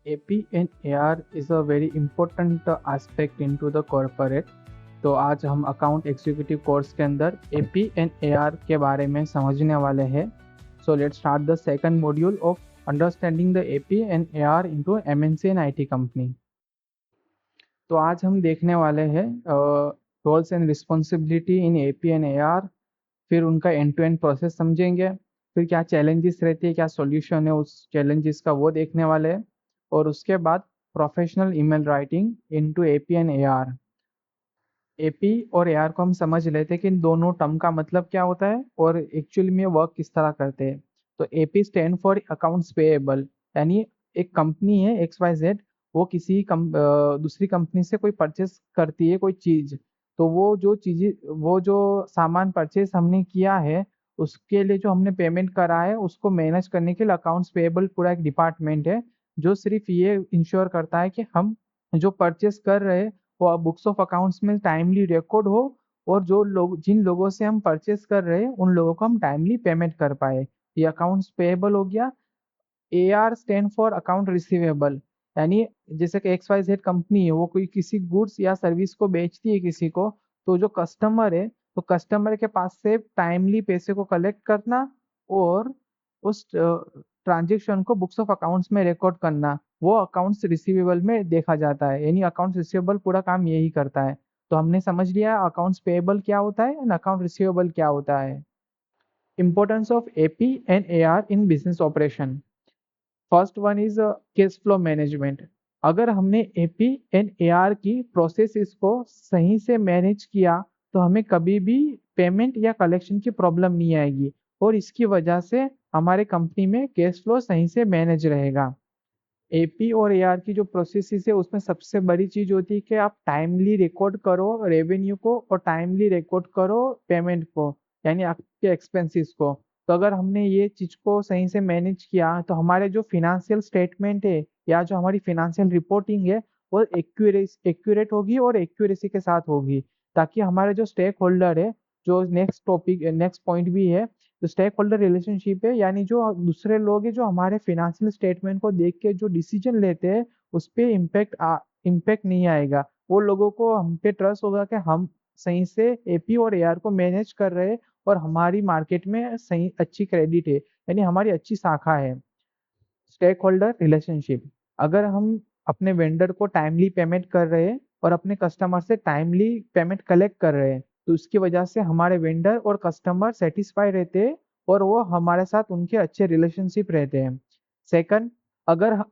AP and AR is a very important aspect into the corporate. तो आज हम account executive course के अंदर AP एंड AR के बारे में समझने वाले हैं. So let's start the second module of understanding the AP and AR into MNC and IT company. तो आज हम देखने वाले हैं roles and responsibility in AP and AR. फिर उनका एंड टू एंड प्रोसेस समझेंगे. फिर क्या चैलेंजेस रहती है, क्या सॉल्यूशन है उस चैलेंजेस का, वो देखने वाले हैं. और उसके बाद professional email writing into AP and AR. AP और AR को हम समझ लेते हैं कि इन दोनों टर्म का मतलब क्या होता है और एक्चुअली में वर्क किस तरह करते हैं. तो AP stand for accounts payable, यानी एक कंपनी है XYZ, वो दूसरी कंपनी से कोई परचेस करती है कोई चीज. तो वो जो सामान परचेस हमने किया है, उसके लिए जो हमने पेमेंट करा है उसको मैनेज करने के लिए अकाउंट्स पेएबल पूरा एक डिपार्टमेंट है, जो सिर्फ ये इंश्योर करता है कि हम जो परचेस कर रहे हैं वो बुक्स ऑफ अकाउंट्स में टाइमली रिकॉर्ड हो, और जिन लोगों से हम परचेस कर रहे हैं उन लोगों को हम टाइमली पेमेंट कर पाए. ये अकाउंट्स पेएबल हो गया. AR stand for account receivable, यानी जैसे कि XYZ कंपनी है, वो कोई किसी गुड्स या सर्विस को बेचती है किसी को, तो जो कस्टमर है, तो कस्टमर के पास से टाइमली पैसे को कलेक्ट करना और उस ट्रांजेक्शन को बुक्स ऑफ अकाउंट्स में रिकॉर्ड करना, वो अकाउंट्स रिसीवेबल में देखा जाता है. यानी अकाउंट्स रिसीवेबल पूरा काम यही करता है. तो हमने समझ लिया अकाउंट्स पेएबल क्या होता है एंड अकाउंट रिसीवेबल क्या होता है. Importance of AP and AR in business operation. First one is cash flow management. अगर हमने AP एंड AR की प्रोसेसेस को सही से मैनेज किया, तो हमें कभी भी पेमेंट या कलेक्शन की प्रॉब्लम नहीं आएगी, और इसकी वजह से हमारे कंपनी में कैश फ्लो सही से मैनेज रहेगा. AP और AR की जो प्रोसेसेस है उसमें सबसे बड़ी चीज होती है कि आप टाइमली रिकॉर्ड करो रेवेन्यू को और टाइमली रिकॉर्ड करो पेमेंट को, यानी आपके एक्सपेंसेस को. तो अगर हमने ये चीज को सही से मैनेज किया, तो हमारे जो फिनेंशियल स्टेटमेंट है या जो हमारी फिनेंशियल रिपोर्टिंग है, वो एक्यूरेट होगी और एक्यूरेसी के साथ होगी, ताकि हमारे जो स्टेक होल्डर है, जो नेक्स्ट पॉइंट भी है, जो स्टेक होल्डर रिलेशनशिप है, यानी जो दूसरे लोग हैं जो हमारे फिनेंशियल स्टेटमेंट को देख के जो डिसीजन लेते हैं, उस पे इम्पैक्ट नहीं आएगा. वो लोगों को हम पे ट्रस्ट होगा कि हम सही से AP और AR को मैनेज कर रहे हैं, और हमारी मार्केट में सही अच्छी क्रेडिट है, यानी हमारी अच्छी शाखा है. Stakeholder relationship. अगर हम अपने वेंडर को टाइमली पेमेंट कर रहे हैं और अपने कस्टमर से टाइमली पेमेंट कलेक्ट कर रहे हैं, तो उसकी वजह से हमारे वेंडर और कस्टमर सेटिस्फाई रहते हैं, और वो हमारे साथ उनके अच्छे रिलेशनशिप रहते हैं. सेकंड, अगर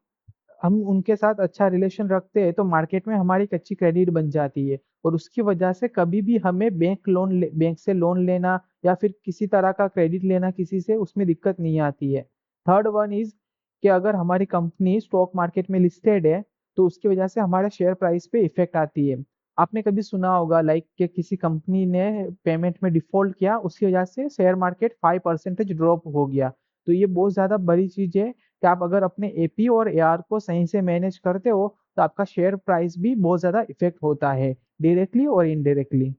हम उनके साथ अच्छा रिलेशन रखते हैं, तो मार्केट में हमारी एक अच्छी क्रेडिट बन जाती है, और उसकी वजह से कभी भी हमें बैंक से लोन लेना या फिर किसी तरह का क्रेडिट लेना किसी से, उसमें दिक्कत नहीं आती है. थर्ड वन इज कि अगर हमारी कंपनी स्टॉक मार्केट में लिस्टेड है, तो उसकी वजह से हमारे शेयर प्राइस पे इफेक्ट आती है. आपने कभी सुना होगा लाइक कि किसी कंपनी ने पेमेंट में डिफॉल्ट किया, उसकी वजह से शेयर मार्केट 5% ड्रॉप हो गया. तो ये बहुत ज्यादा बड़ी चीज है कि आप अगर अपने AP और AR को सही से मैनेज करते हो, तो आपका शेयर प्राइस भी बहुत ज्यादा इफेक्ट होता है, डायरेक्टली और इनडायरेक्टली.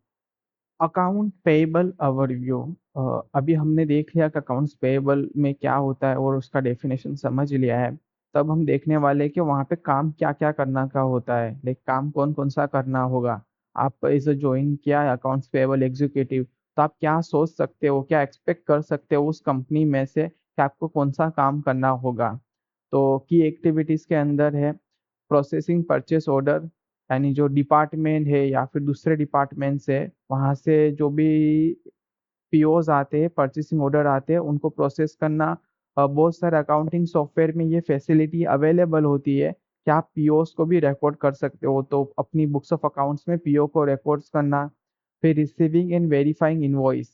Account payable overview. अभी हमने देख लिया कि अकाउंट्स पेएबल में क्या होता है और उसका डेफिनेशन समझ लिया है. तब हम देखने वाले हैं कि वहाँ पे काम क्या क्या करना का होता है, लाइक काम कौन कौन सा करना होगा. आप इसे ज्वाइन किया है अकाउंट्स पेएबल एग्जीक्यूटिव, तो आप क्या सोच सकते हो, क्या एक्सपेक्ट कर सकते हो उस कंपनी में से कि आपको कौन सा काम करना होगा. तो की एक्टिविटीज के अंदर है प्रोसेसिंग परचेस ऑर्डर, यानी जो डिपार्टमेंट है या फिर दूसरे डिपार्टमेंट से वहाँ से जो भी POs आते हैं, परचेसिंग ऑर्डर आते हैं, उनको प्रोसेस करना. बहुत सारे अकाउंटिंग सॉफ्टवेयर में ये फैसिलिटी अवेलेबल होती है कि आप POs को भी रिकॉर्ड कर सकते हो, तो अपनी बुक्स ऑफ अकाउंट्स में PO को रिकॉर्ड्स करना. फिर रिसीविंग एंड वेरीफाइंग इनवॉइस,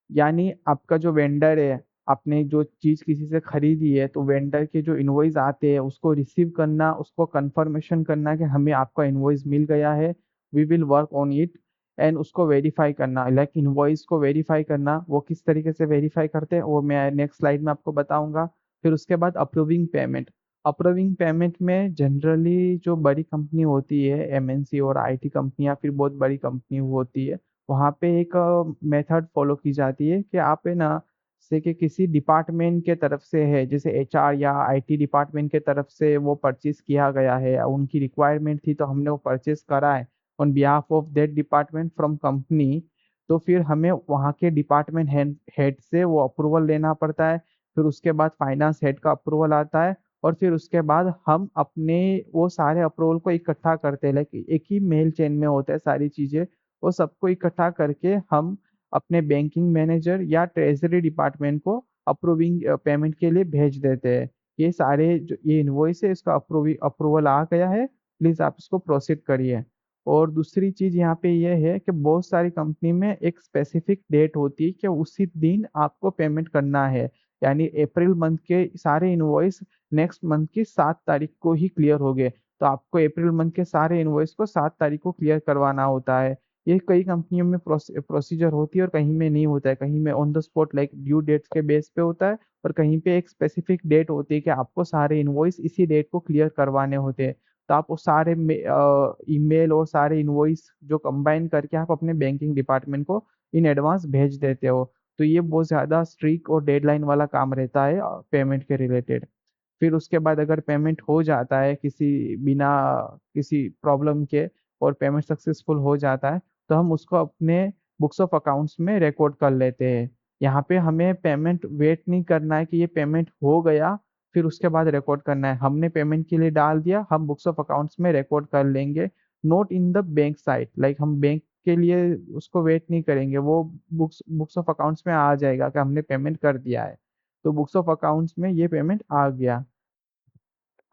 यानी आपका जो वेंडर है, आपने जो चीज किसी से खरीदी है, तो वेंडर के जो इनवॉइस आते हैं उसको रिसीव करना, उसको कंफर्मेशन करना कि हमें आपका इनवॉइस मिल गया है, we will work on it. And उसको वेरीफाई करना, लाइक इनवॉइस को वेरीफाई करना, वो किस तरीके से वेरीफाई करते हैं वो मैं नेक्स्ट स्लाइड में आपको बताऊंगा. फिर उसके बाद अप्रूविंग पेमेंट. अप्रूविंग पेमेंट में जनरली जो बड़ी कंपनी होती है, MNC और IT कंपनी या फिर बहुत बड़ी कंपनी होती है, वहाँ पे एक मेथड फॉलो की जाती है कि आप है ना से कि किसी डिपार्टमेंट के तरफ से है, जैसे एचआर या आईटी डिपार्टमेंट के तरफ से वो परचेज किया गया है, उनकी रिक्वायरमेंट थी तो हमने वो परचेज करा है on behalf of that department from company, तो फिर हमें वहाँ के डिपार्टमेंट हेड से वो अप्रूवल लेना पड़ता है। फिर उसके बाद फाइनेंस हेड का अप्रूवल आता है, और फिर उसके बाद हम अपने वो सारे अप्रूवल को इकट्ठा करते हैं, लाइक एक ही मेल चेन में होता है सारी चीज़ें। वो सबको इकट्ठा करके हम अपने बैंकिंग मैनेजर या ट्रेजरी डिपार्टमेंट को अप्रूविंग पेमेंट के लिए भेज देते हैं। ये सारे जो ये इनवॉइस है इसका अप्रूवल आ गया है, प्लीज़ आप इसको प्रोसीड करिए। और दूसरी चीज़ यहाँ पे ये है कि बहुत सारी कंपनी में एक स्पेसिफिक डेट होती है कि उसी दिन आपको पेमेंट करना है, यानी अप्रैल मंथ के सारे इनवॉइस नेक्स्ट मंथ की 7 तारीख को ही क्लियर हो गए, तो आपको अप्रैल मंथ के सारे इनवॉइस को 7 तारीख को क्लियर करवाना होता है। ये कई कंपनियों में प्रोसीजर होती है और कहीं में नहीं होता है, कहीं में on the spot like due dates के बेस पे होता है, और कहीं पे एक स्पेसिफिक डेट होती है कि आपको सारे इनवॉइस इसी डेट को क्लियर करवाने होते हैं। तो आप वो सारे ईमेल और सारे इनवॉइस जो कंबाइन करके आप अपने बैंकिंग डिपार्टमेंट को इन एडवांस भेज देते हो। तो ये बहुत ज़्यादा स्ट्रिक्ट और डेडलाइन वाला काम रहता है पेमेंट के रिलेटेड। फिर उसके बाद अगर पेमेंट हो जाता है किसी बिना किसी प्रॉब्लम के, और पेमेंट सक्सेसफुल हो जाता है, तो हम उसको अपने बुक्स ऑफ अकाउंट्स में रिकॉर्ड कर लेते हैं। यहाँ पे हमें पेमेंट वेट नहीं करना है कि ये पेमेंट हो गया फिर उसके बाद रिकॉर्ड करना है, हमने पेमेंट के लिए डाल दिया, हम बुक्स ऑफ अकाउंट्स में रिकॉर्ड कर लेंगे। Note in the bank site, like हम बैंक के लिए उसको वेट नहीं करेंगे, वो बुक्स ऑफ अकाउंट्स में आ जाएगा कि हमने पेमेंट कर दिया है। तो बुक्स ऑफ अकाउंट्स में ये पेमेंट आ गया।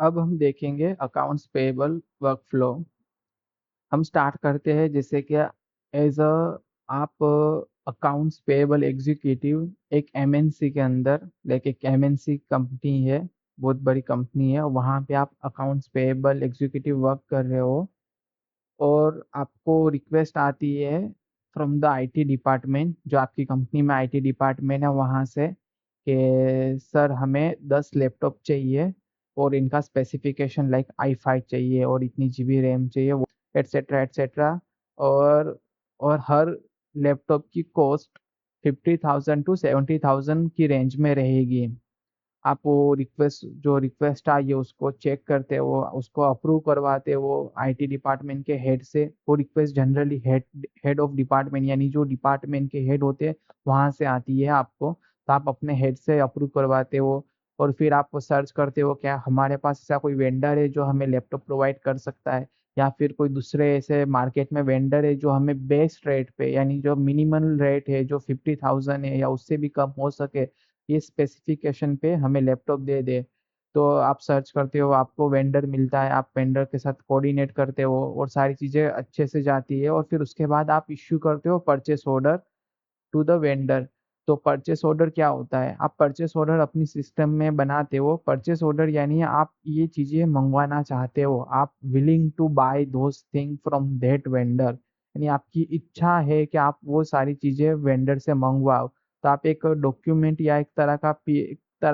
अब हम देखेंगे अकाउंट्स पेएबल वर्कफ्लो। हम स्टार्ट करते हैं जैसे कि एज अ आप अकाउंट्स पेएबल एग्जीक्यूटिव एक एमएनसी के अंदर, लाइक एक एमएनसी कंपनी है, बहुत बड़ी कंपनी है, वहाँ पे आप अकाउंट्स पेएबल एग्जीक्यूटिव वर्क कर रहे हो, और आपको रिक्वेस्ट आती है फ्रॉम द आईटी डिपार्टमेंट, जो आपकी कंपनी में आईटी डिपार्टमेंट है वहाँ से, कि सर हमें 10 लैपटॉप चाहिए और इनका स्पेसिफिकेशन लाइक i5 चाहिए और इतनी जीबी रैम चाहिए, वो एट्सेट्रा एट्सेट्रा। और और हर लैपटॉप की कॉस्ट 50,000 to 70,000 की रेंज में रहेगी। आप वो रिक्वेस्ट आई है उसको चेक करते हो, उसको अप्रूव करवाते हो आईटी डिपार्टमेंट के हेड से। वो request generally head of department, यानी जो डिपार्टमेंट के हेड होते हैं वहाँ से आती है आपको, तो आप अपने हेड से अप्रूव करवाते हो। और फिर आप सर्च करते हो क्या हमारे पास ऐसा कोई वेंडर है जो हमें लैपटॉप प्रोवाइड कर सकता है, या फिर कोई दूसरे ऐसे मार्केट में वेंडर है जो हमें बेस्ट रेट पे, यानी जो मिनिमल रेट है जो 50,000 है या उससे भी कम हो सके, ये स्पेसिफिकेशन पे हमें लैपटॉप दे दे। तो आप सर्च करते हो, आपको वेंडर मिलता है, आप वेंडर के साथ कोऑर्डिनेट करते हो और सारी चीज़ें अच्छे से जाती है, और फिर उसके बाद आप इश्यू करते हो purchase order to the vendor. तो परचेस ऑर्डर क्या होता है, आप परचेस ऑर्डर अपनी सिस्टम में बनाते हो। परचेस ऑर्डर यानी आप ये चीज़ें मंगवाना चाहते हो, आप willing to buy those thing from that vendor, यानी आपकी इच्छा है कि आप वो सारी चीज़ें वेंडर से मंगवाओ। तो आप एक डॉक्यूमेंट या एक तरह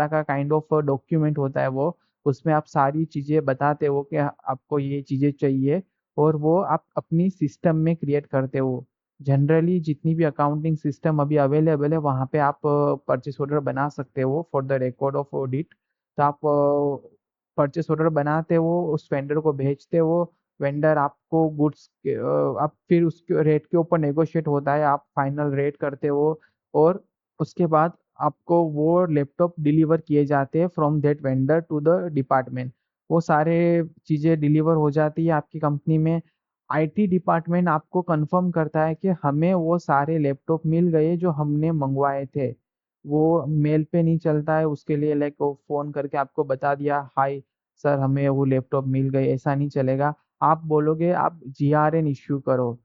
का काइंड ऑफ डॉक्यूमेंट होता है वो, उसमें आप सारी चीज़ें बताते हो कि आपको ये चीज़ें चाहिए, और वो आप अपनी सिस्टम में क्रिएट करते हो। जनरली जितनी भी अकाउंटिंग सिस्टम अभी अवेलेबल है वहाँ पे आप परचेस ऑर्डर बना सकते हो for the record of audit. तो आप परचेस ऑर्डर बनाते हो, उस वेंडर को भेजते हो, वेंडर आपको गुड्स आप फिर उसके रेट के ऊपर नेगोशिएट होता है, आप फाइनल रेट करते हो, और उसके बाद आपको वो लैपटॉप डिलीवर किए जाते हैं from that vendor to the department. वो सारे चीज़ें डिलीवर हो जाती है आपकी कंपनी में। आईटी डिपार्टमेंट आपको कंफर्म करता है कि हमें वो सारे लैपटॉप मिल गए जो हमने मंगवाए थे। वो मेल पे नहीं चलता है, उसके लिए लाइक वो फ़ोन करके आपको बता दिया हाय सर हमें वो लैपटॉप मिल गए, ऐसा नहीं चलेगा। आप बोलोगे आप जीआरएन इश्यू करो।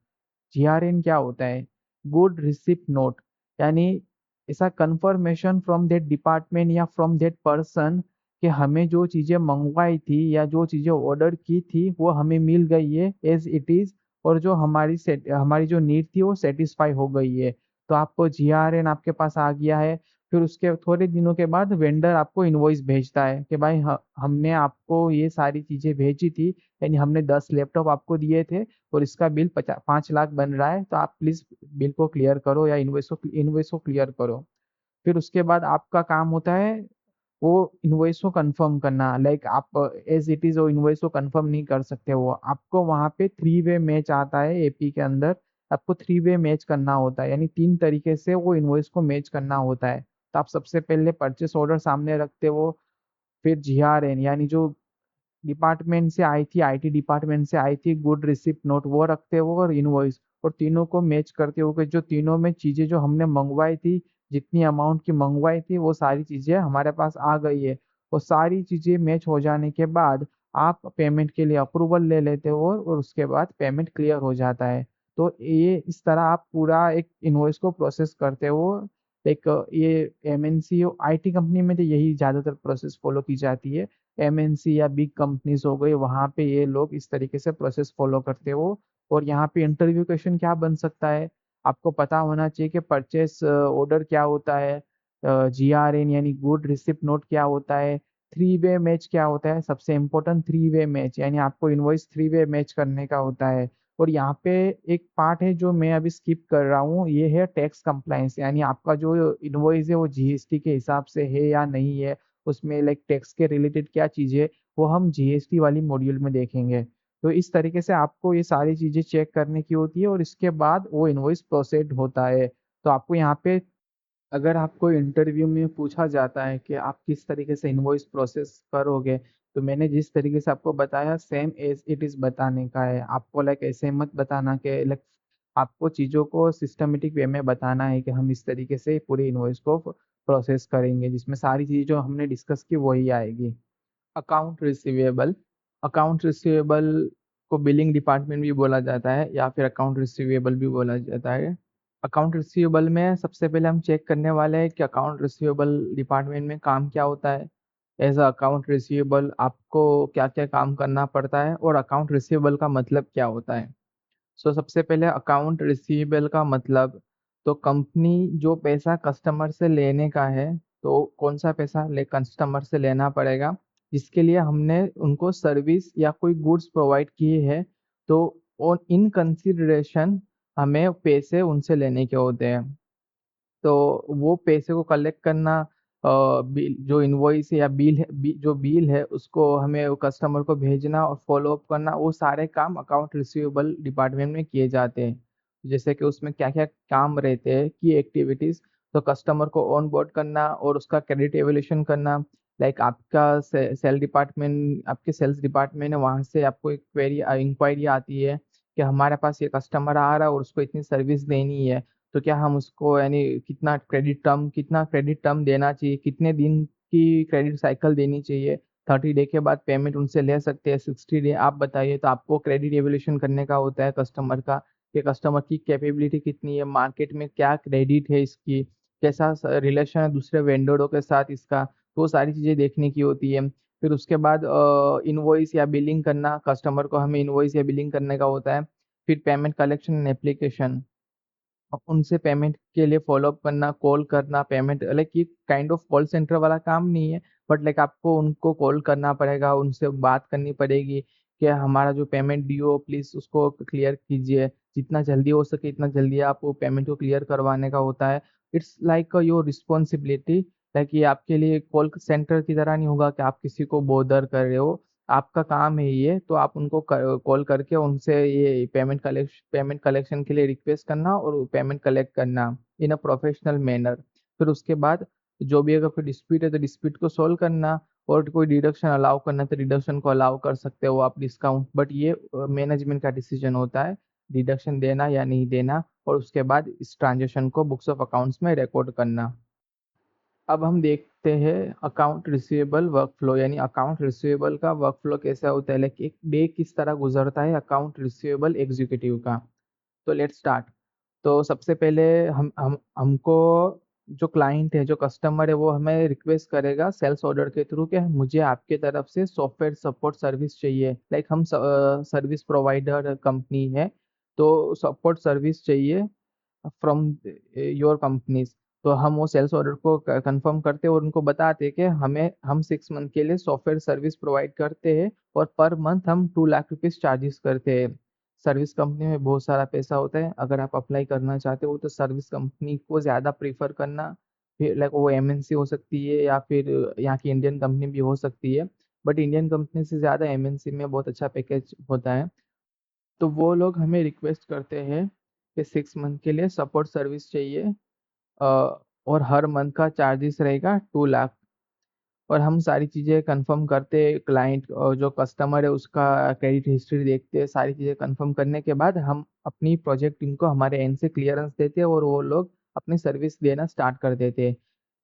जीआरएन क्या होता है, गुड रिसिप्ट नोट, यानी ऐसा कंफर्मेशन फ्रॉम दैट डिपार्टमेंट या फ्रॉम दैट पर्सन कि हमें जो चीज़ें मंगवाई थी या जो चीज़ें ऑर्डर की थी वो हमें मिल गई है एज इट इज़, और जो हमारी जो नीड थी वो सेटिस्फाई हो गई है। तो आपको जीआरएन आपके पास आ गया है। फिर उसके थोड़े दिनों के बाद वेंडर आपको इनवॉइस भेजता है कि भाई हमने आपको ये सारी चीज़ें भेजी थी, यानी हमने 10 लैपटॉप आपको दिए थे और इसका बिल 5 लाख बन रहा है, तो आप प्लीज़ बिल को क्लियर करो या इनवॉइस को क्लियर करो। फिर उसके बाद आपका काम होता है वो इनवॉइस को कंफर्म करना। लाइक आप एज इट इज वो इनवॉइस को कंफर्म नहीं कर सकते, वो आपको वहाँ पे 3 वे मैच आता है एपी के अंदर। आपको 3 वे मैच करना होता है, यानी 3 तरीके से वो इनवॉइस को मैच करना होता है। तो आप सबसे पहले परचेस ऑर्डर सामने रखते हो, फिर जीआरएन यानी जो डिपार्टमेंट से आई थी, आईटी डिपार्टमेंट से आई थी, गुड रिसिप्ट नोट वो रखते हो, और इनवॉइस, और तीनों को मैच करते हो कि जो तीनों में चीजें जो हमने मंगवाई थी, जितनी अमाउंट की मंगवाई थी वो सारी चीजें हमारे पास आ गई है। वो सारी चीजें मैच हो जाने के बाद आप पेमेंट के लिए अप्रूवल ले लेते हो, और उसके बाद पेमेंट क्लियर हो जाता है। तो ये इस तरह आप पूरा एक इनवॉइस को प्रोसेस करते हो। एक ये एमएनसी आईटी कंपनी में तो यही ज्यादातर प्रोसेस फॉलो की जाती है। एमएनसी या बिग कंपनीज हो गई, वहाँ पे ये लोग इस तरीके से प्रोसेस फॉलो करते हो। और यहाँ पे इंटरव्यू क्वेश्चन क्या बन सकता है, आपको पता होना चाहिए कि परचेस ऑर्डर क्या होता है, जीआरएन यानी गुड रिसिप्ट नोट क्या होता है, 3 वे मैच क्या होता है, सबसे इम्पोर्टेंट 3 वे मैच, यानी आपको इनवॉइस 3 वे मैच करने का होता है। और यहाँ पे एक पार्ट है जो मैं अभी स्किप कर रहा हूँ, ये है टैक्स कंप्लायंस, यानी आपका जो इनवॉइस है वो जीएसटी के हिसाब से है या नहीं है, उसमें लाइक टैक्स के रिलेटेड क्या चीज़ें, वो हम जीएसटी वाली मॉड्यूल में देखेंगे। तो इस तरीके से आपको ये सारी चीज़ें चेक करने की होती है, और इसके बाद वो इनवॉइस प्रोसेड होता है। तो आपको यहाँ पे अगर आपको इंटरव्यू में पूछा जाता है कि आप किस तरीके से इनवॉइस प्रोसेस करोगे, तो मैंने जिस तरीके से आपको बताया सेम एज इट इज़ बताने का है। आपको लाइक ऐसे मत बताना कि लाइक आपको चीज़ों को सिस्टमेटिक वे में बताना है कि हम इस तरीके से पूरी इनवॉइस को प्रोसेस करेंगे, जिसमें सारी चीज़ें जो हमने डिस्कस की वही आएगी। अकाउंट रिसीवेबल, अकाउंट रिसीवेबल को बिलिंग डिपार्टमेंट भी बोला जाता है या फिर अकाउंट रिसीवेबल भी बोला जाता है। अकाउंट रिसीवेबल में सबसे पहले हम चेक करने वाले हैं कि अकाउंट रिसीवेबल डिपार्टमेंट में काम क्या होता है। एज अ अकाउंट रिसीवेबल आपको क्या क्या काम करना पड़ता है, और अकाउंट रिसीवेबल का मतलब क्या होता है। सो सबसे पहले अकाउंट रिसीवेबल का मतलब, तो कंपनी जो पैसा कस्टमर से लेने का है, तो कौन सा पैसा ले कस्टमर से लेना पड़ेगा, जिसके लिए हमने उनको सर्विस या कोई गुड्स प्रोवाइड किए हैं, तो और इन कंसिडरेशन हमें पैसे उनसे लेने के होते हैं। तो वो पैसे को कलेक्ट करना, बिल जो इनवॉइस है या बिल है, जो बिल है उसको हमें कस्टमर को भेजना और फॉलो अप करना, वो सारे काम अकाउंट रिसीवेबल डिपार्टमेंट में किए जाते हैं। जैसे कि उसमें क्या क्या काम रहते हैं की एक्टिविटीज, तो कस्टमर को ऑन बोर्ड करना और उसका क्रेडिट एवोल्यूशन करना। लाइक आपका सेल डिपार्टमेंट, आपके सेल्स डिपार्टमेंट है, वहाँ से आपको एक क्वेरी इंक्वायरी आती है कि हमारे पास ये कस्टमर आ रहा है और उसको इतनी सर्विस देनी है, तो क्या हम उसको यानी कितना क्रेडिट टर्म देना चाहिए, कितने दिन की क्रेडिट साइकिल देनी चाहिए, 30 डे के बाद पेमेंट उनसे ले सकते हैं, 60 डे, आप बताइए। तो आपको क्रेडिट एवोल्यूशन करने का होता है कस्टमर का, कि कस्टमर की कैपेबिलिटी कितनी है, मार्केट में क्या क्रेडिट है इसकी, कैसा रिलेशन है दूसरे वेंडरों के साथ इसका, तो वो सारी चीज़ें देखने की होती है। फिर उसके बाद इनवॉइस या बिलिंग करना, कस्टमर को हमें इनवॉइस या बिलिंग करने का होता है। फिर पेमेंट कलेक्शन एंड एप्लीकेशन, अब उनसे पेमेंट के लिए फॉलो अप करना, कॉल करना, पेमेंट लाइक ये काइंड ऑफ कॉल सेंटर वाला काम नहीं है, बट लाइक आपको उनको कॉल करना पड़ेगा, उनसे बात करनी पड़ेगी कि हमारा जो पेमेंट ड्यू हो प्लीज़ उसको क्लियर कीजिए, जितना जल्दी हो सके इतना जल्दी आप वो पेमेंट को क्लियर करवाने का होता है। It's like your responsibility, like ये आपके लिए कॉल सेंटर की तरह नहीं होगा कि आप किसी को बॉदर कर रहे हो, आपका काम है ये, तो आप उनको कॉल करके उनसे ये पेमेंट कलेक्शन के लिए रिक्वेस्ट करना और पेमेंट कलेक्ट करना इन अ प्रोफेशनल मैनर। फिर उसके बाद जो भी अगर कोई डिस्प्यूट है तो डिस्प्यूट को सॉल्व करना, और कोई डिडक्शन अलाउ करना तो डिडक्शन को अलाउ कर सकते हो आप डिस्काउंट, बट ये मैनेजमेंट का डिसीजन होता है डिडक्शन देना या नहीं देना, और उसके बाद इस ट्रांजेक्शन को बुक्स ऑफ अकाउंट्स में रिकॉर्ड करना। अब हम देखते हैं अकाउंट रिसीवेबल वर्कफ्लो, यानी अकाउंट रिसीवेबल का वर्कफ्लो कैसा होता है, लाइक एक डे किस तरह गुजरता है अकाउंट रिसीवेबल एग्जीक्यूटिव का। तो लेट्स स्टार्ट। तो सबसे पहले हमको जो क्लाइंट है, जो कस्टमर है, वो हमें रिक्वेस्ट करेगा सेल्स ऑर्डर के थ्रू कि मुझे आपके तरफ से सॉफ्टवेयर सपोर्ट सर्विस चाहिए। लाइक हम सर्विस प्रोवाइडर कंपनी है, तो सपोर्ट सर्विस चाहिए फ्रॉम योर कंपनीज। तो हम वो सेल्स ऑर्डर को कंफर्म करते हैं और उनको बताते हैं कि हम 6 मंथ के लिए सॉफ्टवेयर सर्विस प्रोवाइड करते हैं, और पर मंथ हम 2 लाख रुपीज़ चार्जेस करते हैं। सर्विस कंपनी में बहुत सारा पैसा होता है, अगर आप अप्लाई करना चाहते हो तो सर्विस कंपनी को ज़्यादा प्रीफर करना, फिर लाइक वो एमएनसी हो सकती है या फिर यहाँ की इंडियन कंपनी भी हो सकती है, बट इंडियन कंपनी से ज़्यादा एमएनसी में बहुत अच्छा पैकेज होता है। तो वो लोग हमें रिक्वेस्ट करते हैं कि 6 मंथ के लिए सपोर्ट सर्विस चाहिए, और हर मंथ का चार्जेस रहेगा 2 लाख। और हम सारी चीज़ें कंफर्म करते, क्लाइंट और जो कस्टमर है उसका क्रेडिट हिस्ट्री देखते हैं। सारी चीज़ें कंफर्म करने के बाद हम अपनी प्रोजेक्ट टीम को हमारे एंड से क्लियरेंस देते हैं और वो लोग अपनी सर्विस देना स्टार्ट कर देते हैं।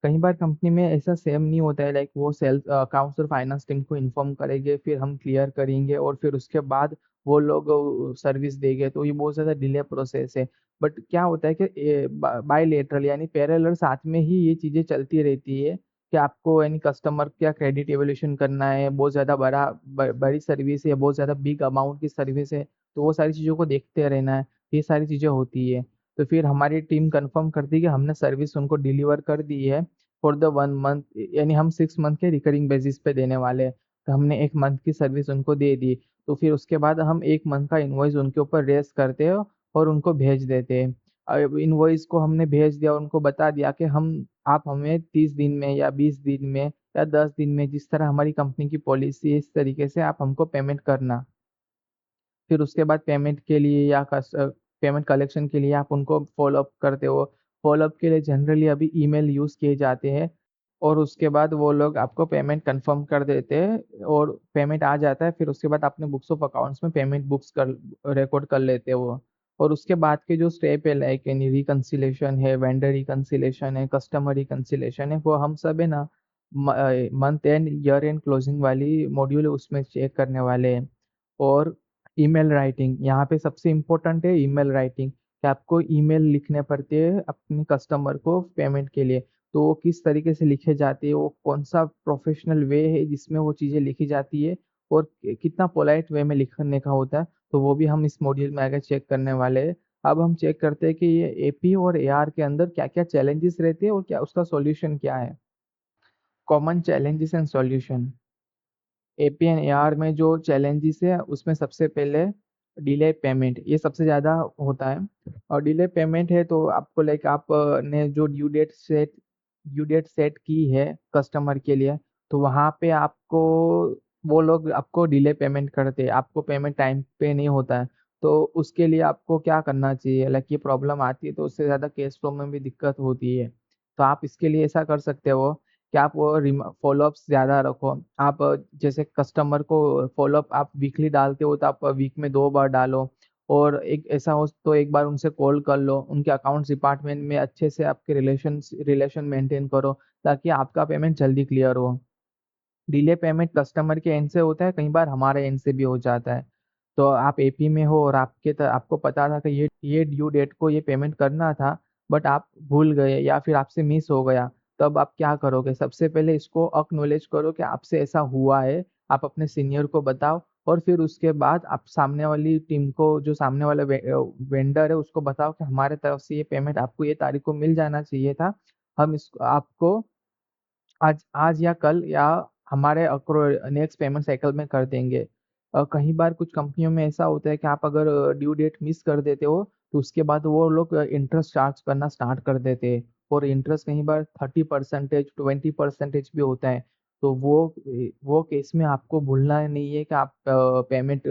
कई बार कंपनी में ऐसा सेम नहीं होता है, लाइक वो सेल्स अकाउंट्स और फाइनेंस टीम को इन्फॉर्म करेंगे, फिर हम क्लियर करेंगे और फिर उसके बाद वो लोग सर्विस देंगे, तो ये बहुत ज़्यादा डिले प्रोसेस है। बट क्या होता है कि बायलेटरल यानी पैरेलल साथ में ही ये चीज़ें चलती रहती है कि आपको यानी कस्टमर का क्रेडिट इवोल्यूशन करना है, बहुत ज़्यादा बड़ी सर्विस है, बहुत ज़्यादा बिग अमाउंट की सर्विस है, तो वो सारी चीज़ों को देखते रहना है, ये सारी चीज़ें होती है। तो फिर हमारी टीम कंफर्म करती है कि हमने सर्विस उनको डिलीवर कर दी है फॉर द 1 मंथ, यानी हम 6 मंथ के रिकरिंग बेसिस पे देने वाले हैं। तो हमने 1 मंथ की सर्विस उनको दे दी, तो फिर उसके बाद हम 1 मंथ का इन्वॉइस उनके ऊपर रेस करते हैं और उनको भेज देते हैं। अब इनवॉइस को हमने भेज दिया, उनको बता दिया कि हम आप हमें 30 दिन में या 20 दिन में या 10 दिन में, जिस तरह हमारी कंपनी की पॉलिसी है, इस तरीके से आप हमको पेमेंट करना। फिर उसके बाद पेमेंट के लिए या पेमेंट कलेक्शन के लिए आप उनको फ़ॉलो अप करते हो। फ़ॉलो अप के लिए जनरली अभी ईमेल यूज़ किए जाते हैं और उसके बाद वो लोग आपको पेमेंट कन्फर्म कर देते हैं और पेमेंट आ जाता है। फिर उसके बाद अपने बुक्स ऑफ अकाउंट्स में पेमेंट बुक्स कर रिकॉर्ड कर लेते हैं वो। और उसके बाद के जो स्टेप है, लाइक यानी रिकन्सिलिएशन है, वेंडर रिकन्सिलिएशन है, कस्टमर रिकन्सिलिएशन है, वो हम सब है ना month and year and closing वाली मॉड्यूल है उसमें चेक करने वाले हैं। और ईमेल राइटिंग यहाँ पे सबसे इम्पोर्टेंट है, ईमेल राइटिंग कि आपको ईमेल लिखने पड़ते हैं अपने कस्टमर को पेमेंट के लिए। तो वो किस तरीके से लिखे जाते हैं, वो कौन-सा प्रोफ़ेशनल वे है जिसमें वो चीज़ें लिखी जाती है और कितना पोलाइट वे में लिखने का होता है, तो वो भी हम इस मॉड्यूल में आगे चेक करने वाले हैं। अब हम चेक करते हैं कि ये एपी और एआर के अंदर क्या-क्या चैलेंजेस रहते हैं और क्या उसका सॉल्यूशन क्या है? Common challenges and solution. AP and AR में जो चैलेंजेस है उसमें सबसे पहले डिले पेमेंट, ये सबसे ज़्यादा होता है। और डिले पेमेंट है तो आपको लाइक आप ने जो ड्यू डेट सेट की है कस्टमर के लिए, तो वहाँ पे आपको वो लोग आपको डिले पेमेंट करते हैं, आपको पेमेंट टाइम पे नहीं होता है। तो उसके लिए आपको क्या करना चाहिए, लाइक ये प्रॉब्लम आती है तो उससे ज़्यादा कैश फ्लो में भी दिक्कत होती है। तो आप इसके लिए ऐसा कर सकते हो कि आप वो फ़ॉलो-अप्स ज़्यादा रखो। आप जैसे कस्टमर को फ़ॉलो-अप आप वीकली डालते हो तो आप वीक में 2 बार डालो और एक ऐसा हो तो एक बार उनसे कॉल कर लो। उनके अकाउंट्स डिपार्टमेंट में अच्छे से आपके रिलेशन मेंटेन करो ताकि आपका पेमेंट जल्दी क्लियर हो। डिले पेमेंट कस्टमर के एंड से होता है, कई बार हमारे एंड से भी हो जाता है। तो आप एपी में हो और आपको पता था कि ये ड्यू डेट को ये पेमेंट करना था, बट आप भूल गए या फिर आपसे मिस हो गया, तब आप क्या करोगे? सबसे पहले इसको एक्नॉलेज करो कि आपसे ऐसा हुआ है, आप अपने सीनियर को बताओ और फिर उसके बाद आप सामने वाली टीम को, जो सामने वाला वेंडर है उसको बताओ कि हमारे तरफ से ये पेमेंट आपको ये तारीख को मिल जाना चाहिए था। हम इस आपको आज आज या कल या हमारे नेक्स्ट पेमेंट साइकिल में कर देंगे। कई बार कुछ कंपनियों में ऐसा होता है कि आप अगर ड्यू डेट मिस कर देते हो, तो उसके बाद वो लोग इंटरेस्ट चार्ज करना स्टार्ट कर देते हैं और इंटरेस्ट कई बार 30% 20% भी होता है। तो वो केस में आपको भूलना नहीं है कि आप पेमेंट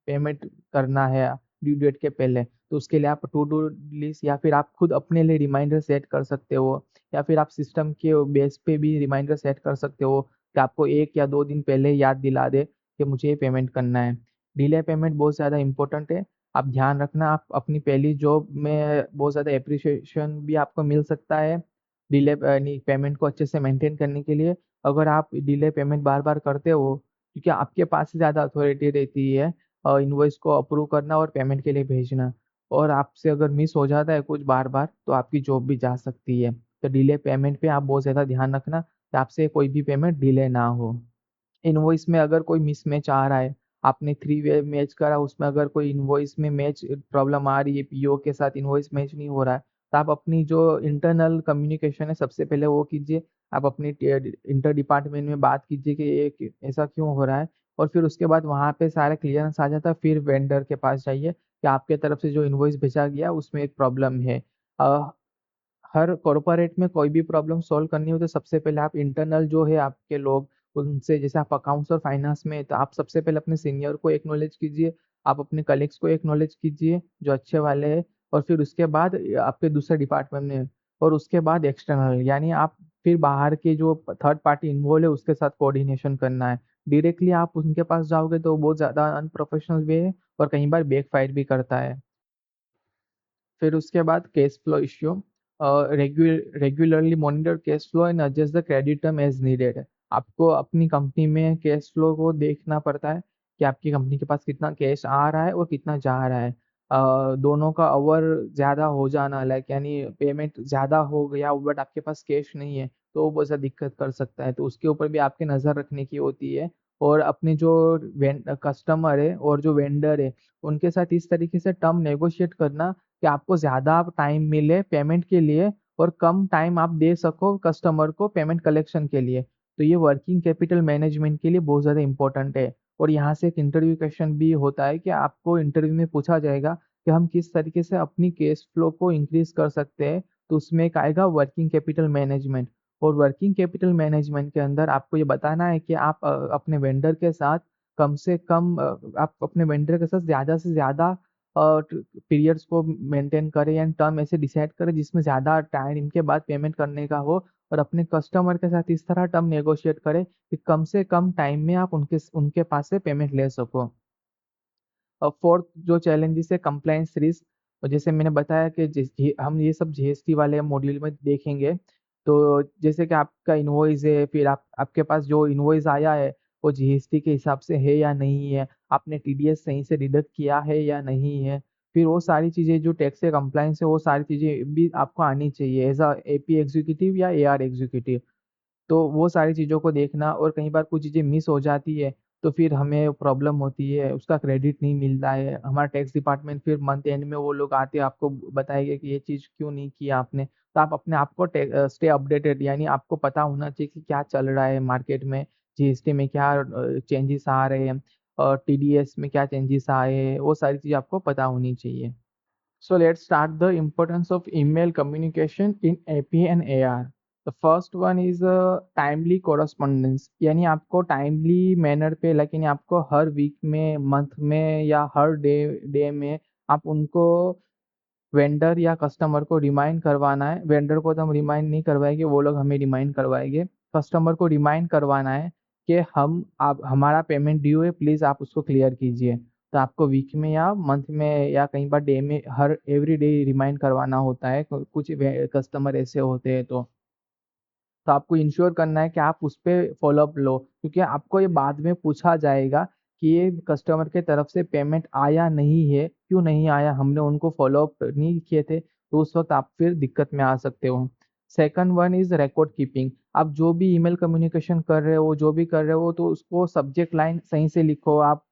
पेमेंट करना है ड्यू डेट के पहले। तो उसके लिए आप टू डू लिस्ट या फिर आप खुद अपने लिए रिमाइंडर सेट कर सकते हो। या फिर आप सिस्टम के बेस पे भी रिमाइंडर सेट कर सकते हो कि आपको 1 या 2 दिन पहले याद दिला दे कि मुझे ये पेमेंट करना है। डिले पेमेंट बहुत ज़्यादा इम्पोर्टेंट है। आप ध्यान रखना, आप अपनी पहली जॉब में बहुत ज़्यादा एप्रिसिएशन भी आपको मिल सकता है, नहीं पेमेंट को अच्छे से मेंटेन करने के लिए। अगर आप डिले पेमेंट बार-बार करते हो, क्योंकि आपके पास ही ज़्यादा अथॉरिटी रहती है इनवॉइस को अप्रूव करना और पेमेंट के लिए भेजना। और आपसे अगर मिस हो जाता है कुछ बार-बार, तो आपकी जॉब भी जा सकती है। तो डिले पेमेंट पे आप बहुत ज़्यादा ध्यान रखना कि आपसे कोई भी पेमेंट डिले ना हो। इनवॉइस में अगर कोई मिसमैच आ रहा है, आपने थ्री वे मैच करा उसमें अगर कोई इनवॉइस में मैच प्रॉब्लम आ रही है, पीओ के साथ इनवॉइस मैच नहीं हो रहा है, तो आप अपनी जो इंटरनल कम्युनिकेशन है सबसे पहले वो कीजिए। आप अपनी इंटर डिपार्टमेंट में बात कीजिए कि ये ऐसा क्यों हो रहा है और फिर उसके बाद वहाँ पे सारा क्लियरेंस आ जाता है, फिर वेंडर के पास जाइए कि आपके तरफ से जो इनवॉइस भेजा गया उसमें एक प्रॉब्लम है। अ, हर कॉर्पोरेट में कोई भी प्रॉब्लम सॉल्व करनी हो तो सबसे पहले आप इंटरनल जो है आपके लोग, उनसे, जैसे आप अकाउंट्स और फाइनेंस में हैं, तो आप सबसे पहले अपने सीनियर को एक्नॉलेज कीजिए, आप अपने कलीग्स को एक्नॉलेज कीजिए जो अच्छे वाले हैं, और फिर उसके बाद आपके दूसरे डिपार्टमेंट में, और उसके बाद एक्सटर्नल, यानी आप फिर बाहर के जो थर्ड पार्टी इन्वॉल्व है उसके साथ कोऑर्डिनेशन करना है। डायरेक्टली आप उनके पास जाओगे तो बहुत ज़्यादा अनप्रोफेशनल वे है और कई बार बैकफायर भी करता है। फिर उसके बाद cash flow issue, regularly monitor cash flow and adjust the credit term as needed. आपको अपनी कंपनी में कैश फ्लो को देखना पड़ता है कि आपकी कंपनी के पास कितना कैश आ रहा है और कितना जा रहा है। दोनों का ओवर ज़्यादा हो जाना, लाइक यानी पेमेंट ज़्यादा हो गया बट आपके पास कैश नहीं है, तो वो बहुत ज़्यादा दिक्कत कर सकता है, तो उसके ऊपर भी आपके नज़र रखने की होती है। और अपने जो कस्टमर है और जो वेंडर है उनके साथ इस तरीके से टर्म नेगोशिएट करना कि आपको ज़्यादा टाइम मिले पेमेंट के लिए और कम टाइम आप दे सको कस्टमर को पेमेंट कलेक्शन के लिए। तो ये वर्किंग कैपिटल मैनेजमेंट के लिए बहुत ज़्यादा इंपॉर्टेंट है। और यहाँ से एक इंटरव्यू क्वेश्चन भी होता है कि आपको इंटरव्यू में पूछा जाएगा कि हम किस तरीके से अपनी कैश फ्लो को इंक्रीज कर सकते हैं, तो उसमें एक आएगा वर्किंग कैपिटल मैनेजमेंट। और वर्किंग कैपिटल मैनेजमेंट के अंदर आपको ये बताना है कि आप अपने वेंडर के साथ कम से कम आप अपने वेंडर के साथ ज़्यादा से ज़्यादा पीरियड्स को मेंटेन करें या टर्म ऐसे डिसाइड करें जिसमें ज़्यादा टाइम के बाद पेमेंट करने का हो, और अपने कस्टमर के साथ इस तरह टर्म नेगोशिएट करें कि कम से कम टाइम में आप उनके उनके पास से पेमेंट ले सको। फोर्थ जो चैलेंजेस है कंप्लायंस रिस्क, और जैसे मैंने बताया कि हम ये सब जीएसटी वाले मॉड्यूल में देखेंगे। तो जैसे कि आपका इनवॉइस है, फिर आपके पास जो इनवॉइस आया है वो जीएसटी के हिसाब से है या नहीं है, आपने टीडीएस सही से डिडक्ट किया है या नहीं है, फिर वो सारी चीज़ें जो टैक्स से कंप्लायंस है वो सारी चीज़ें भी आपको आनी चाहिए एज अ एपी एग्जीक्यूटिव या एआर एग्जीक्यूटिव। तो वो सारी चीज़ों को देखना, और कई बार कुछ चीज़ें मिस हो जाती है तो फिर हमें प्रॉब्लम होती है, उसका क्रेडिट नहीं मिलता है। हमारा टैक्स डिपार्टमेंट फिर मंथ एंड में वो लोग आते हैं, आपको बताएँगे कि ये चीज़ क्यों नहीं किया आपने। तो आप अपने आप को स्टे अपडेटेड, यानी आपको पता होना चाहिए कि क्या चल रहा है मार्केट में, जीएसटी में क्या चेंजेस आ रहे हैं, और टीडीएस में क्या चेंजेस आए हैं, वो सारी चीज़ें आपको पता होनी चाहिए। So let's start the importance of email communication in AP and AR. The first one is timely correspondence, यानी आपको टाइमली मैनर पे, लेकिन आपको हर वीक में, मंथ में या हर डे डे में आप उनको, वेंडर या कस्टमर को रिमाइंड करवाना है। वेंडर को तो हम रिमाइंड नहीं करवाएंगे, वो लोग हमें रिमाइंड करवाएंगे। कस्टमर को रिमाइंड करवाना है कि हम आप हमारा पेमेंट ड्यू है, प्लीज़ आप उसको क्लियर कीजिए। तो आपको वीक में या मंथ में या कई बार डे में, हर एवरी डे रिमाइंड करवाना होता है। कुछ कस्टमर ऐसे होते हैं, तो आपको इंश्योर करना है कि आप उस पे फ़ॉलो-अप लो, क्योंकि आपको ये बाद में पूछा जाएगा कि ये कस्टमर के तरफ से पेमेंट आया नहीं है, क्यों नहीं आया? हमने उनको फ़ॉलो-अप नहीं किए थे, तो उस वक़्त आप फिर दिक्कत में आ सकते हो। Second one is record keeping. आप जो भी ईमेल कम्युनिकेशन कर रहे हो, जो भी कर रहे हो, तो उसको सब्जेक्ट लाइन सही से लिखो आप,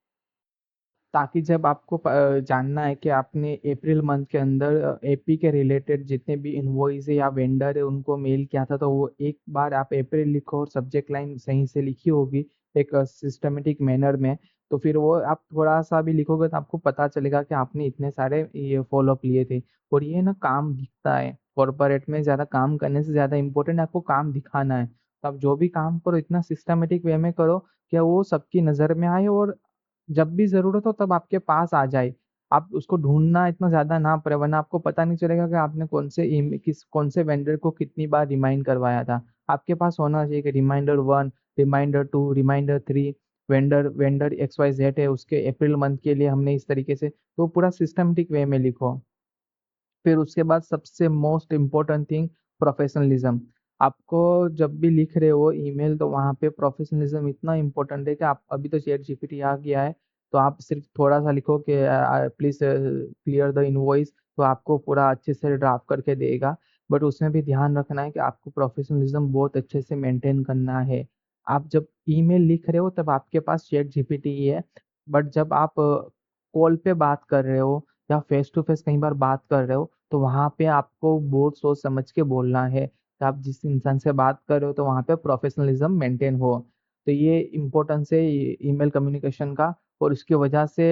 ताकि जब आपको जानना है कि आपने अप्रैल मंथ के अंदर एपी के रिलेटेड जितने भी इनवॉइस है या वेंडर है उनको मेल किया था, तो वो एक बार आप अप्रैल लिखो और सब्जेक्ट लाइन सही से लिखी होगी एक सिस्टमेटिक मैनर में, तो फिर वो आप थोड़ा-सा भी लिखोगे तो आपको पता चलेगा कि आपने इतने सारे ये फ़ॉलो-अप लिए थे। और ये ना काम दिखता है, कॉर्पोरेट में ज़्यादा काम करने से ज़्यादा इम्पोर्टेंट आपको काम दिखाना है। तो आप जो भी काम करो इतना सिस्टमेटिक वे में करो कि वो सबकी नज़र में आए, और जब भी ज़रूरत हो तब आपके पास आ जाए। आप उसको ढूँढना इतना ज़्यादा ना पड़े, वरना आपको पता नहीं चलेगा कि आपने कौन से वेंडर को कितनी बार रिमाइंड करवाया था। आपके पास होना चाहिए कि reminder 1, reminder 2, reminder 3, vendor vendor XYZ है, उसके अप्रैल मंथ के लिए हमने इस तरीके से, तो पूरा सिस्टमैटिक वे में लिखो। फिर उसके बाद सबसे मोस्ट इम्पोर्टेंट थिंग, प्रोफेशनलिज्म। आपको जब भी लिख रहे हो ईमेल, तो वहाँ पे प्रोफेशनलिज्म इतना इम्पोर्टेंट है कि आप, अभी तो चैट जीपीटी आ गया है, तो आप सिर्फ थोड़ा-सा लिखो कि प्लीज़ क्लियर द इनवॉइस, तो आपको पूरा अच्छे से ड्राफ्ट करके देगा। बट उसमें भी ध्यान रखना है कि आपको प्रोफेशनलिज्म बहुत अच्छे से मेंटेन करना है। आप जब ईमेल लिख रहे हो तब आपके पास चैट जीपीटी ही है, बट जब आप कॉल पे बात कर रहे हो या फेस टू फेस कई बार बात कर रहे हो, तो वहाँ पे आपको बहुत सोच समझ के बोलना है कि आप जिस इंसान से बात कर रहे हो तो वहाँ पे प्रोफेशनलिज्म मेंटेन हो। तो ये इम्पोर्टेंस है ईमेल कम्युनिकेशन का, और उसकी वजह से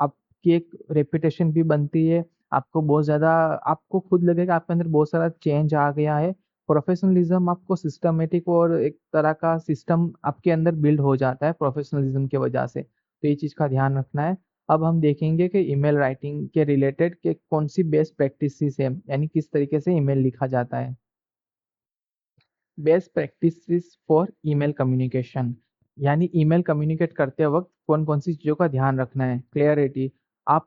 आपकी एक रेपुटेशन भी बनती है, आपको बहुत ज़्यादा आपको खुद लगेगा आपके अंदर बहुत सारा चेंज आ गया है। प्रोफ़ेशनलिज़्म आपको सिस्टमैटिक और एक तरह का सिस्टम आपके अंदर बिल्ड हो जाता है प्रोफ़ेशनलिज़्म की वजह से। तो ये चीज़ का ध्यान रखना है। अब हम देखेंगे कि ईमेल राइटिंग के रिलेटेड कि कौन-सी बेस्ट प्रैक्टिसेज़ है, यानी किस तरीके से ईमेल लिखा जाता है। Best practices for email communication, यानी ईमेल कम्युनिकेट करते वक्त कौन कौन सी चीज़ों का ध्यान रखना है। क्लियरिटी, आप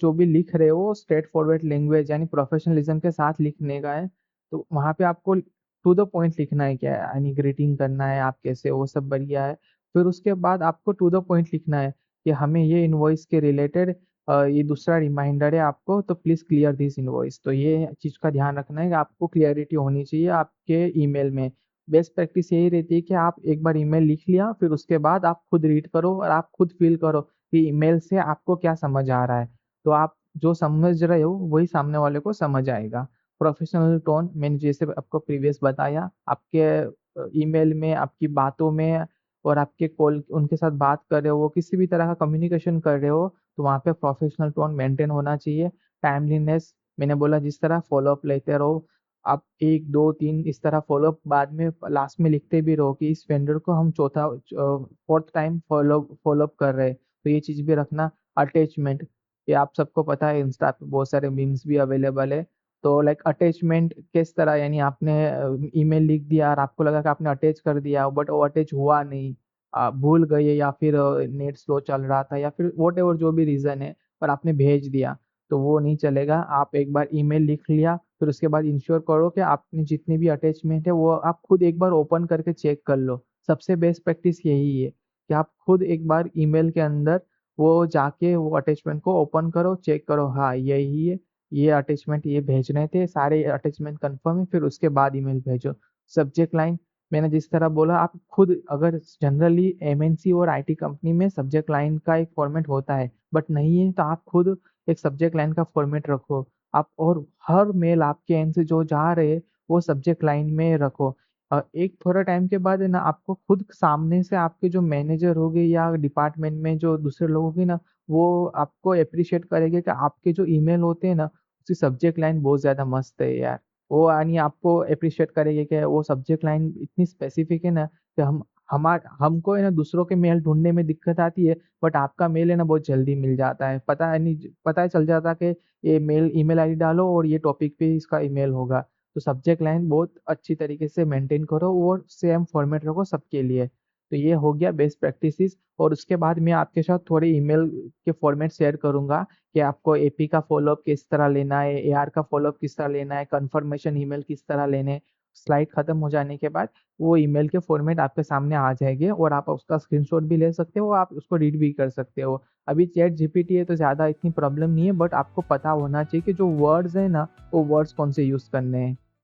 जो भी लिख रहे हो स्ट्रेट फॉरवर्ड लैंग्वेज यानी प्रोफेशनलिज्म के साथ लिखने का है। तो वहाँ पे आपको टू द पॉइंट लिखना है, क्या है यानी ग्रीटिंग करना है, आप कैसे हो, वो सब बढ़िया है। फिर उसके बाद आपको टू द पॉइंट लिखना है कि हमें ये इनवॉइस के रिलेटेड ये दूसरा रिमाइंडर है आपको, तो प्लीज़ क्लियर दिस इनवॉइस। तो ये चीज़ का ध्यान रखना है कि आपको क्लियरिटी होनी चाहिए आपके ईमेल में। बेस्ट प्रैक्टिस यही रहती है कि आप एक बार ईमेल लिख लिया, फिर उसके बाद आप खुद रीड करो और आप खुद फ़ील करो कि ईमेल से आपको क्या समझ आ रहा है। तो आप जो समझ रहे हो, वही सामने वाले को समझ आएगा। प्रोफ़ेशनल टोन मैंने जैसे आपको प्रीवियस बताया, आपके ईमेल में, आपकी बातों में और आपके कॉल उनके साथ बात कर रहे हो, किसी भी तरह का कम्युनिकेशन कर रहे हो, तो वहाँ पे प्रोफ़ेशनल टोन मेंटेन होना चाहिए। टाइमलीनेस, मैंने बोला जिस तरह फ़ॉलो-अप लेते रहो। आप 1, 2, 3 इस तरह फ़ॉलो-अप बाद में लास्ट में लिखते भी रहो कि इस वेंडर को हम 4th टाइम फ़ॉलो-अप कर रहे हैं। तो ये चीज़ भी रखना। अटैचमेंट, ये आप सबको पता है, इंस्टा पे बहुत सारे मीम्स भी अवेलेबल है। तो लाइक अटैचमेंट किस तरह, यानी आपने ईमेल लिख दिया और आपको लगा कि आपने अटैच कर दिया, बट वो अटैच हुआ नहीं। आप भूल गए या फिर नेट स्लो चल रहा था या फिर व्हाटएवर जो भी रीज़न है, पर आपने भेज दिया। तो वो नहीं चलेगा। आप एक बार ईमेल लिख लिया, फिर उसके बाद इंश्योर करो कि आपने जितनी भी अटैचमेंट है वो आप खुद एक बार ओपन करके चेक कर लो। सबसे बेस्ट प्रैक्टिस यही है कि आप खुद एक बार ईमेल के अंदर वो जाके वो अटैचमेंट को ओपन करो, चेक करो, हाँ, यही है, ये अटैचमेंट ये भेजने थे, सारे अटैचमेंट कन्फर्म है, फिर उसके बाद ईमेल भेजो। सब्जेक्ट लाइन, मैंने जिस तरह बोला, आप खुद अगर जनरली एमएनसी और आईटी कंपनी में सब्जेक्ट लाइन का एक फॉर्मेट होता है, बट नहीं है तो आप खुद एक सब्जेक्ट लाइन का फॉर्मेट रखो। आप और हर मेल आपके एंड से जो जा रहे हैं, वो सब्जेक्ट लाइन में रखो। एक थोड़ा टाइम के बाद है ना, आपको खुद सामने से आपके जो मैनेजर होंगे या डिपार्टमेंट में जो दूसरे लोग होंगे ना, वो आपको एप्रिशिएट करेंगे कि आपके जो ईमेल होते हैं ना, उसकी सब्जेक्ट लाइन बहुत ज़्यादा मस्त है यार। वो यानी आपको एप्रिशिएट करेंगे कि वो सब्जेक्ट लाइन इतनी स्पेसिफिक है ना कि हमको है ना दूसरों के मेल ढूँढने में दिक्कत आती है, बट आपका मेल है ना बहुत जल्दी मिल जाता है। पता चल जाता है कि ये ईमेल आईडी डालो और ये टॉपिक पे इसका ईमेल होगा। तो सब्जेक्ट लाइन बहुत अच्छी तरीके से मेंटेन करो और सेम फॉर्मेट रखो सबके लिए। तो ये हो गया बेस्ट प्रैक्टिसेस। और उसके बाद मैं आपके साथ थोड़े ईमेल के फॉर्मेट शेयर करूँगा कि आपको एपी का फ़ॉलो-अप किस तरह लेना है, एआर का फ़ॉलो-अप किस तरह लेना है, कन्फर्मेशन ईमेल किस तरह लेने हैं। स्लाइड खत्म हो जाने के बाद वो ईमेल के फॉर्मेट आपके सामने आ जाएँगे और आप उसका स्क्रीनशॉट भी ले सकते हो, आप उसको रीड भी कर सकते हो। अभी चैट जीपीटी है तो ज़्यादा इतनी प्रॉब्लम नहीं है, बट आपको पता होना चाहिए कि जो वर्ड्स हैं ना, वो वर्ड्स कौन से यूज़ करने हैं।